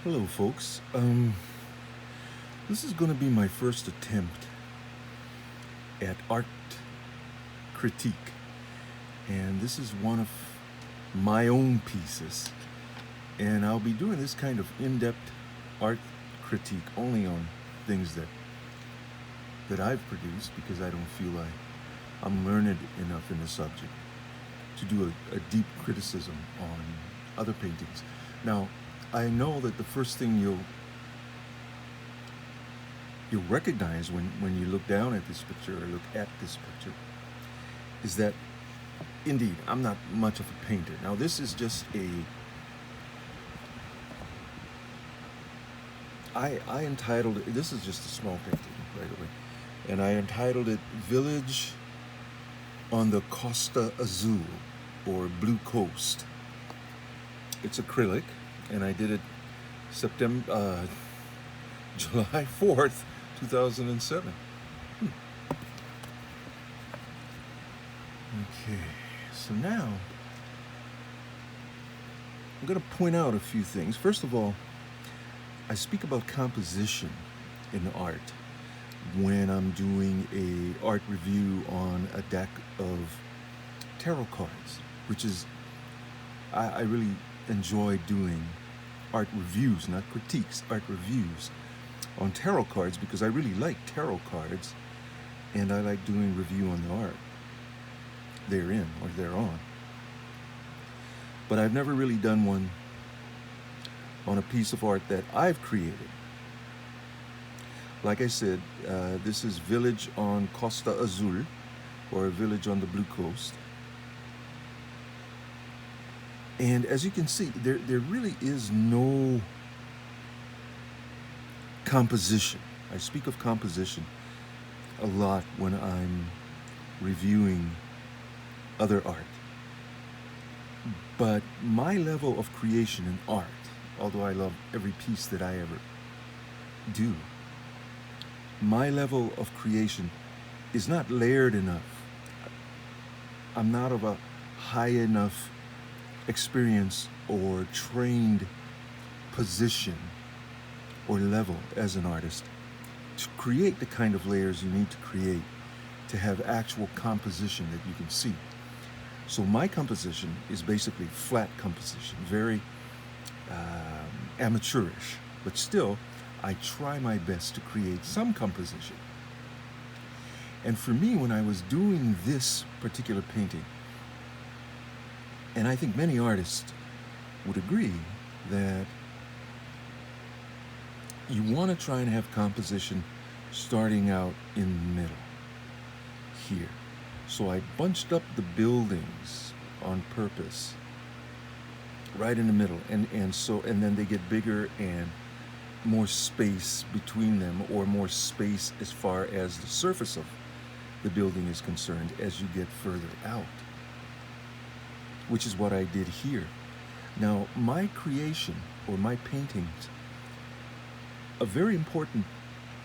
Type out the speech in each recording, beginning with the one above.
Hello, folks. This is going to be my first attempt at art critique, and this is one of my own pieces. And I'll be doing this kind of in-depth art critique only on things that I've produced because I don't feel I'm learned enough in the subject to do a deep criticism on other paintings. Now, I know that the first thing you'll recognize when you look down at this picture or look at this picture is that indeed I'm not much of a painter. Now this is just I entitled it, this is just a small painting, by the way, and I entitled it Village on the Costa Azul, or Blue Coast. It's acrylic, and I did it July 4th, 2007. Okay, so now I'm going to point out a few things. First of all, I speak about composition in art when I'm doing a art review on a deck of tarot cards, which is, I really enjoy doing art reviews, not critiques, art reviews on tarot cards because I really like tarot cards and I like doing review on the art therein or thereon. But I've never really done one on a piece of art that I've created. Like I said, this is Village on Costa Azul, or a village on the Blue Coast. And as you can see, there really is no composition. I speak of composition a lot when I'm reviewing other art. But my level of creation in art, although I love every piece that I ever do, my level of creation is not layered enough. I'm not of a high enough experience or trained position or level as an artist to create the kind of layers you need to create to have actual composition that you can see. So my composition is basically flat composition, very amateurish, but still I try my best to create some composition. And for me, when I was doing this particular painting, and I think many artists would agree that you want to try and have composition starting out in the middle here. So I bunched up the buildings on purpose right in the middle, and then they get bigger and more space between them, or more space as far as the surface of the building is concerned as you get further out, which is what I did here. Now, my creation, or my paintings, a very important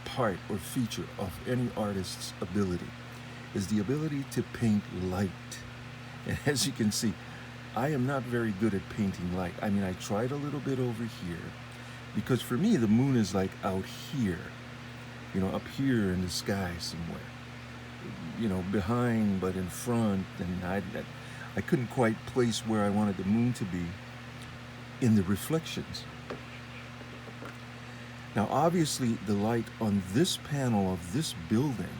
part or feature of any artist's ability is the ability to paint light. And as you can see, I am not very good at painting light. I mean, I tried a little bit over here, because for me, the moon is like out here, you know, up here in the sky somewhere, you know, behind but in front, and I couldn't quite place where I wanted the moon to be in the reflections. Now, obviously, the light on this panel of this building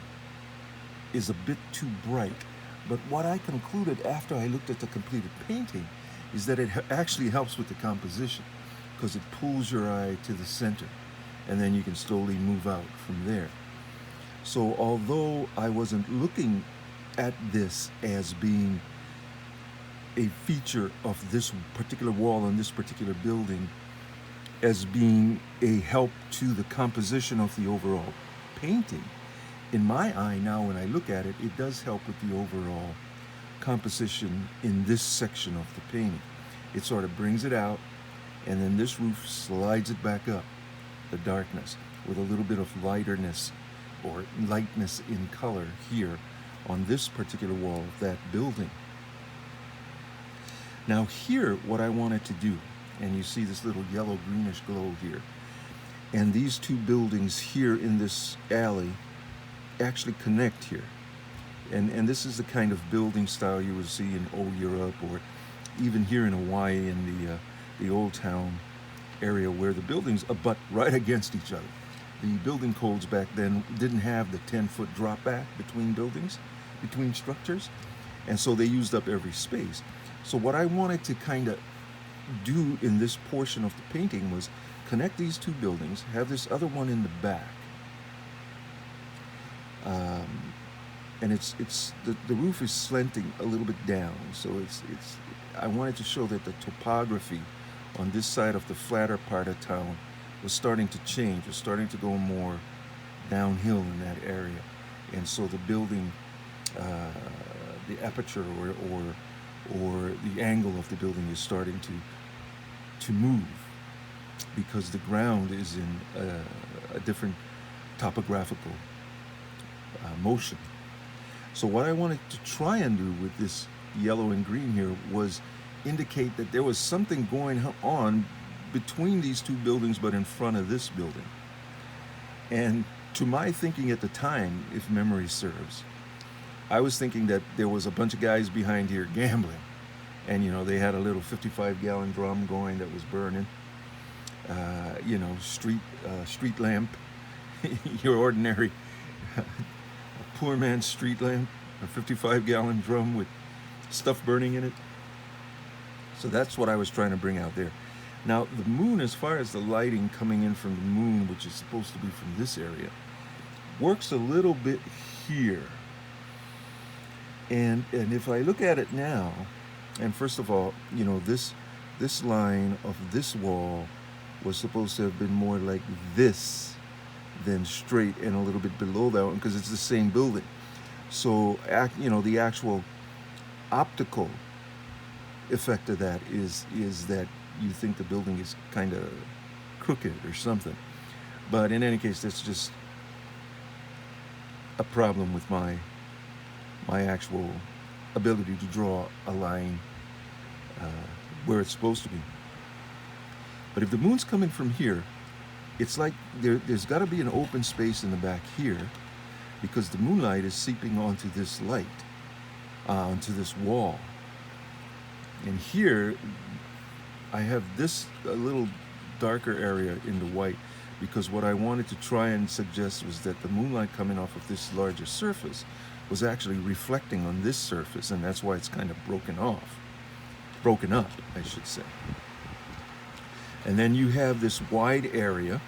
is a bit too bright, but what I concluded after I looked at the completed painting is that it actually helps with the composition, because it pulls your eye to the center, and then you can slowly move out from there. So although I wasn't looking at this as being a feature of this particular wall in this particular building as being a help to the composition of the overall painting, in my eye now when I look at it, it does help with the overall composition in this section of the painting. It sort of brings it out, and then this roof slides it back up, the darkness, with a little bit of lightness or lightness in color here on this particular wall of that building. Now here, what I wanted to do, and you see this little yellow greenish glow here. And these two buildings here in this alley actually connect here. And this is the kind of building style you would see in old Europe, or even here in Hawaii in the old town area, where the buildings abut right against each other. The building codes back then didn't have the 10-foot drop back between buildings, between structures, and so they used up every space. So what I wanted to kind of do in this portion of the painting was connect these two buildings, have this other one in the back, and the roof is slanting a little bit down, so I wanted to show that the topography on this side of the flatter part of town was starting to change, was starting to go more downhill in that area, and so the building, the aperture or the angle of the building is starting to move, because the ground is in a different topographical motion. So what I wanted to try and do with this yellow and green here was indicate that there was something going on between these two buildings, but in front of this building. And to my thinking at the time, if memory serves, I was thinking that there was a bunch of guys behind here gambling, and they had a little 55-gallon drum going that was burning, street lamp, your ordinary poor man's street lamp, a 55-gallon drum with stuff burning in it. So that's what I was trying to bring out there. Now the moon, as far as the lighting coming in from the moon, which is supposed to be from this area, works a little bit here. And if I look at it now, and first of all, this line of this wall was supposed to have been more like this than straight and a little bit below that one, because it's the same building. So the actual optical effect of that is that you think the building is kind of crooked or something. But in any case, that's just a problem with my actual ability to draw a line where it's supposed to be. But if the moon's coming from here, it's like there's got to be an open space in the back here, because the moonlight is seeping onto this light, onto this wall. And here I have this a little darker area in the white, because what I wanted to try and suggest was that the moonlight coming off of this larger surface was actually reflecting on this surface, and that's why it's kind of broken up, I should say. And then you have this wide area,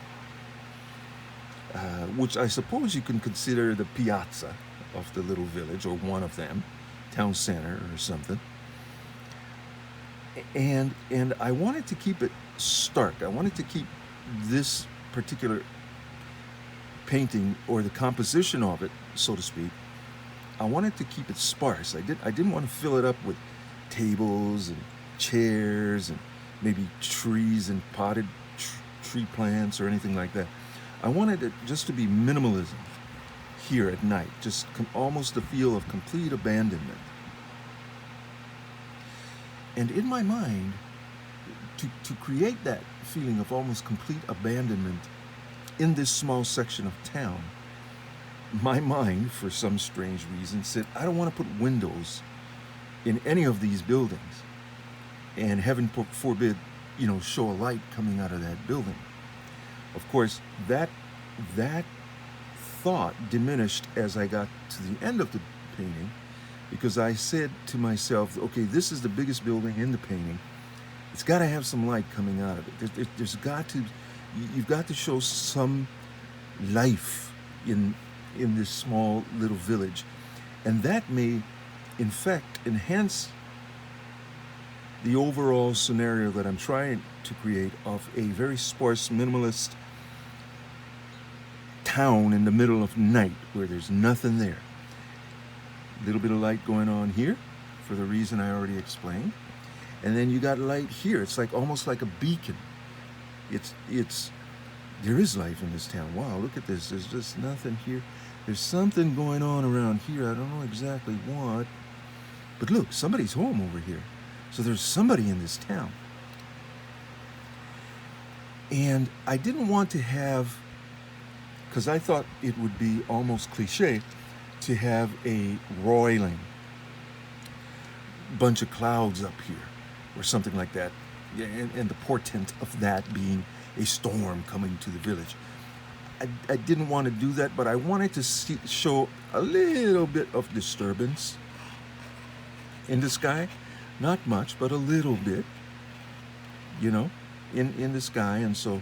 which I suppose you can consider the piazza of the little village, or one of them, town center or something. And I wanted to keep it stark. I wanted to keep this particular painting, or the composition of it, so to speak, I wanted to keep it sparse. I didn't want to fill it up with tables and chairs and maybe trees and potted tree plants or anything like that. I wanted it just to be minimalism here at night, just almost a feel of complete abandonment. And in my mind, to create that feeling of almost complete abandonment in this small section of town, my mind, for some strange reason, said, I don't want to put windows in any of these buildings, and heaven forbid, show a light coming out of that building. Of course, that thought diminished as I got to the end of the painting, because I said to myself, okay, this is the biggest building in the painting. It's got to have some light coming out of it. You've got to show some life in this small little village, and that may, in fact, enhance the overall scenario that I'm trying to create of a very sparse, minimalist town in the middle of night where there's nothing there. A little bit of light going on here for the reason I already explained, and then you got light here. It's like almost like a beacon. There is life in this town. Wow, look at this. There's just nothing here. There's something going on around here. I don't know exactly what, but look, somebody's home over here. So there's somebody in this town. And I didn't want to have, because I thought it would be almost cliche to have a roiling bunch of clouds up here or something like that. Yeah, and the portent of that being a storm coming to the village. I didn't want to do that, but I wanted to show a little bit of disturbance in the sky. Not much, but a little bit, you know, in the sky. And so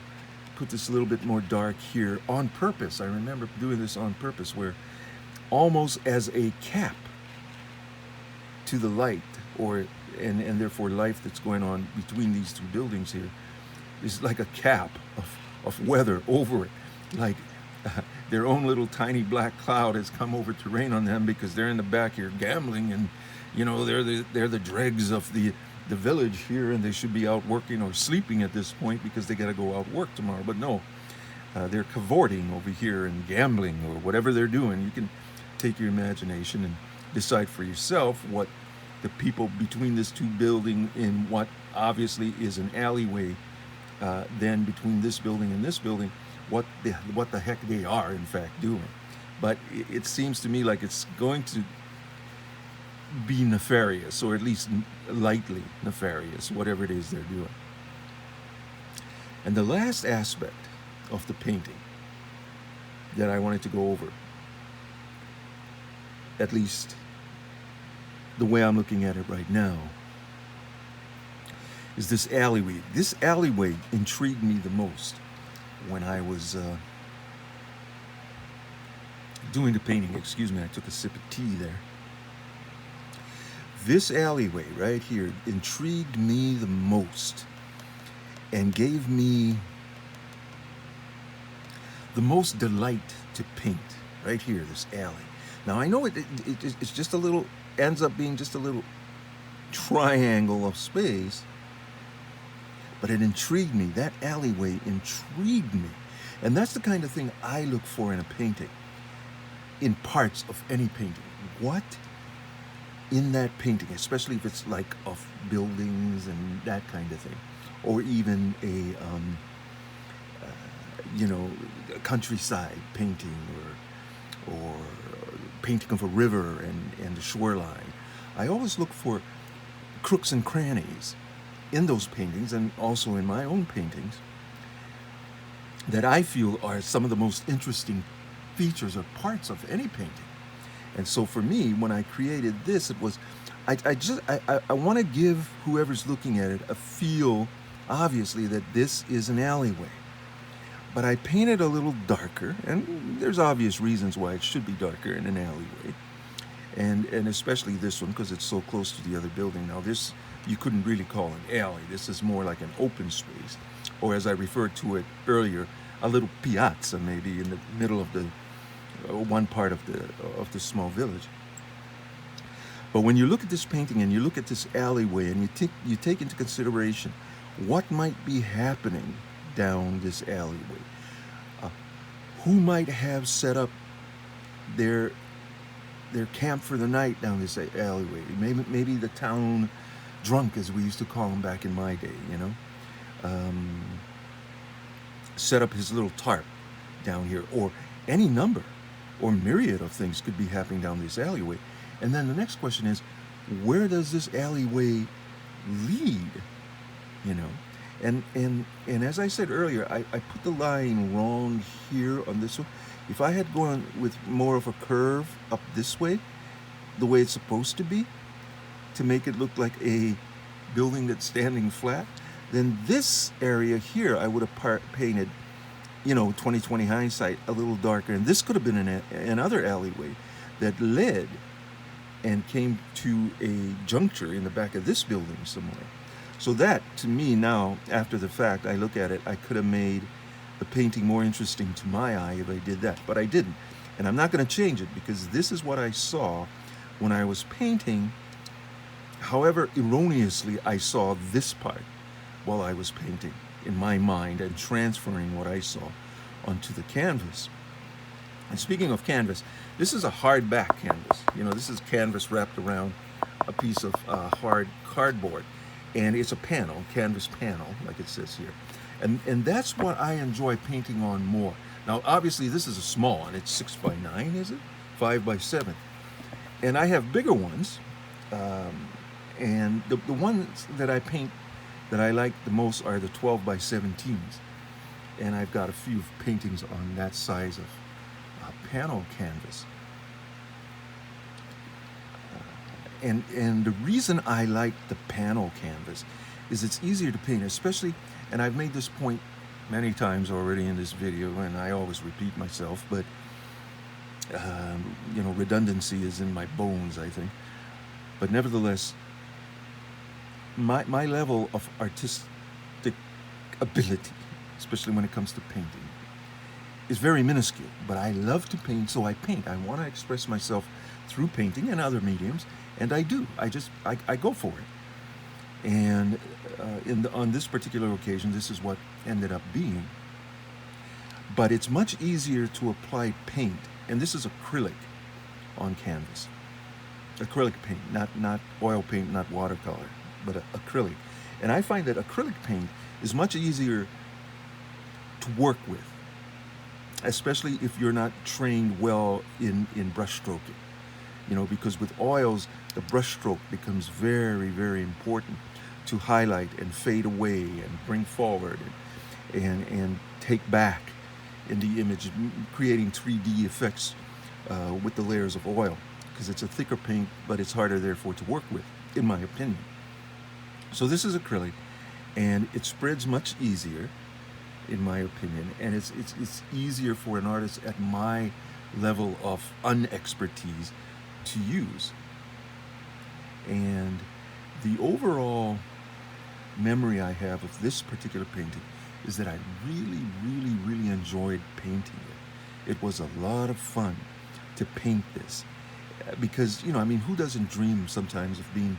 put this a little bit more dark here on purpose. I remember doing this on purpose, where almost as a cap to the light, or and therefore life that's going on between these two buildings here, is like a cap of weather over it. Like their own little tiny black cloud has come over to rain on them, because they're in the back here gambling, and you know, they're the dregs of the village here, and they should be out working or sleeping at this point because they got to go out work tomorrow. But no, they're cavorting over here and gambling or whatever they're doing. You can take your imagination and decide for yourself what the people between this two building, in what obviously is an alleyway, then between this building and this building, what the heck they are in fact doing. But it seems to me like it's going to be nefarious, or at least lightly nefarious, whatever it is they're doing. And the last aspect of the painting that I wanted to go over, at least the way I'm looking at it right now, is this alleyway. This alleyway intrigued me the most when I was doing the painting. Excuse me, I took a sip of tea there. This alleyway right here intrigued me the most and gave me the most delight to paint. Right here, this alley. Now I know it's just a little, ends up being just a little triangle of space, but it intrigued me. That alleyway intrigued me. And that's the kind of thing I look for in a painting, in parts of any painting. What in that painting, especially if it's like of buildings and that kind of thing, or even a a countryside painting, or painting of a river and the shoreline. I always look for crooks and crannies in those paintings, and also in my own paintings, that I feel are some of the most interesting features or parts of any painting. And so for me, when I created this, it was, I want to give whoever's looking at it a feel, obviously, that this is an alleyway. But I painted a little darker, and there's obvious reasons why it should be darker in an alleyway. And especially this one, because it's so close to the other building. Now this, you couldn't really call an alley. This is more like an open space, or as I referred to it earlier, a little piazza maybe in the middle of the one part of the small village. But when you look at this painting and you look at this alleyway, and you take into consideration what might be happening down this alleyway, who might have set up their camp for the night down this alleyway. Maybe the town drunk, as we used to call them back in my day, set up his little tarp down here, or any number or myriad of things could be happening down this alleyway. And then the next question is, where does this alleyway lead? And as I said earlier, I put the line wrong here on this one. If I had gone with more of a curve up this way, the way it's supposed to be, to make it look like a building that's standing flat, then this area here I would have painted, 20/20 hindsight, a little darker. And this could have been another alleyway that led and came to a juncture in the back of this building somewhere. So that, to me now, after the fact, I look at it, I could have made the painting more interesting to my eye if I did that, but I didn't. And I'm not going to change it, because this is what I saw when I was painting. However erroneously I saw this part while I was painting in my mind and transferring what I saw onto the canvas. And speaking of canvas, this is a hardback canvas. This is canvas wrapped around a piece of hard cardboard. And it's a panel, canvas panel, like it says here. And that's what I enjoy painting on more. Now, obviously, this is a small one. It's 6x9, is it? 5x7. And I have bigger ones. And the ones that I paint that I like the most are the 12x17s. And I've got a few paintings on that size of panel canvas. And the reason I like the panel canvas is it's easier to paint, especially, and I've made this point many times already in this video, and I always repeat myself, but you know, redundancy is in my bones, I think. But nevertheless, my level of artistic ability, especially when it comes to painting, is very minuscule. But I love to paint, so I paint. I want to express myself through painting and other mediums, and I do. I go for it. And on this particular occasion, this is what ended up being. But it's much easier to apply paint, and this is acrylic on canvas. Acrylic paint, not oil paint, not watercolor, but acrylic. And I find that acrylic paint is much easier to work with, especially if you're not trained well in brush stroking. You know, because with oils, the brush stroke becomes very, very important to highlight and fade away and bring forward and take back in the image, creating 3D effects with the layers of oil, because it's a thicker paint, but it's harder therefore to work with, in my opinion. So this is acrylic, and it spreads much easier, in my opinion, and it's easier for an artist at my level of unexpertise to use. And the overall memory I have of this particular painting is that I really, really, really enjoyed painting it. It was a lot of fun to paint this, because, you know, I mean, who doesn't dream sometimes of being,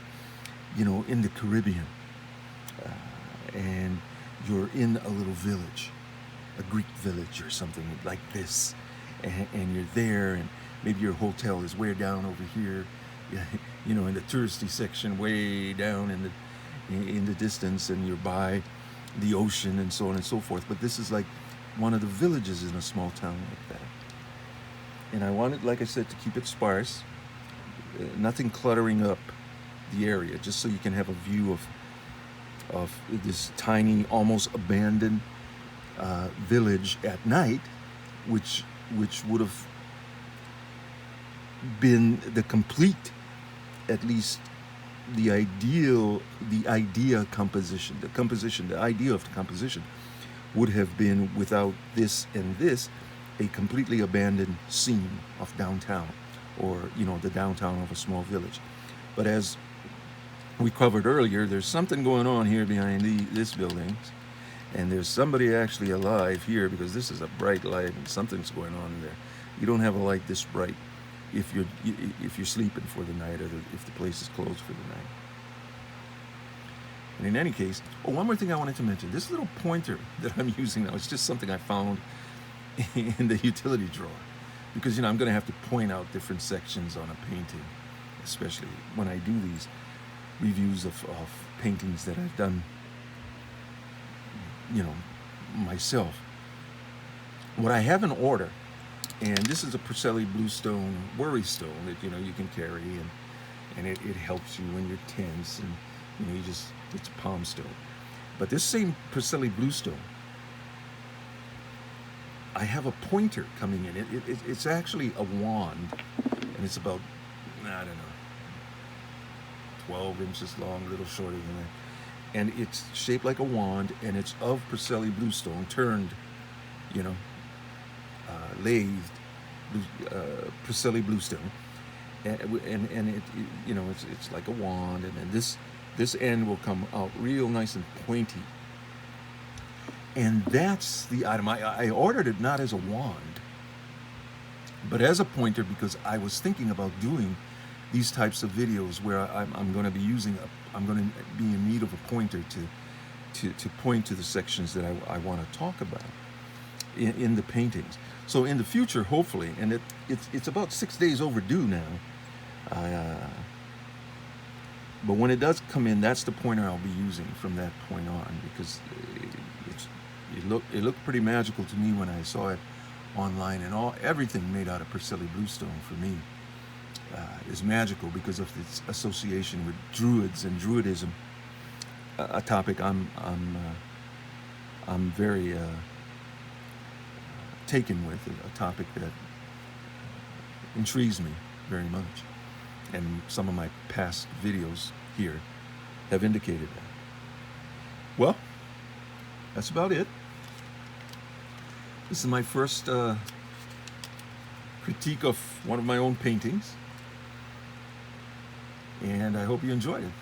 you know, in the Caribbean, and you're in a little village, a Greek village or something like this, and you're there, and maybe your hotel is way down over here, you know, in the touristy section, way down in the distance, and you're by the ocean and so on and so forth. But this is like one of the villages in a small town like that. And I wanted, like I said, to keep it sparse, nothing cluttering up the area, just so you can have a view of this tiny, almost abandoned village at night, which would have been the complete, at least the idea of the composition would have been, without this and this, a completely abandoned scene of downtown, or, you know, the downtown of a small village. But as we covered earlier, there's something going on here behind this building, and there's somebody actually alive here, because this is a bright light and something's going on in there. You don't have a light this bright if you're sleeping for the night, or if the place is closed for the night. And in any case, one more thing I wanted to mention. This little pointer that I'm using now is just something I found in the utility drawer, because, you know, I'm going to have to point out different sections on a painting, especially when I do these reviews of paintings that I've done, you know, myself. What I have in order, and this is a Porcelli Bluestone worry stone that, you know, you can carry, and it helps you when you're tense, and, you know, it's palm stone. But this same Porcelli Bluestone, I have a pointer coming in. It's actually a wand, and it's about, I don't know, 12 inches long, a little shorter than that. And it's shaped like a wand, and it's of Porcelli Bluestone, turned, you know, lathed Porcelli Bluestone, and it, you know, it's like a wand, and then this end will come out real nice and pointy. And that's the item. I ordered it not as a wand, but as a pointer, because I was thinking about doing these types of videos where I'm going to be I'm going to be in need of a pointer to point to the sections that I want to talk about in the paintings. So in the future, hopefully, and it's about 6 days overdue now, but when it does come in, that's the pointer I'll be using from that point on, because It looked pretty magical to me when I saw it online, and everything made out of Persili bluestone for me is magical because of its association with druids and druidism, a topic I'm very taken with, a topic that intrigues me very much, and some of my past videos here have indicated that. Well, that's about it. This is my first critique of one of my own paintings, and I hope you enjoyed it.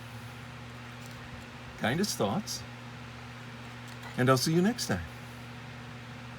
Kindest thoughts, and I'll see you next time.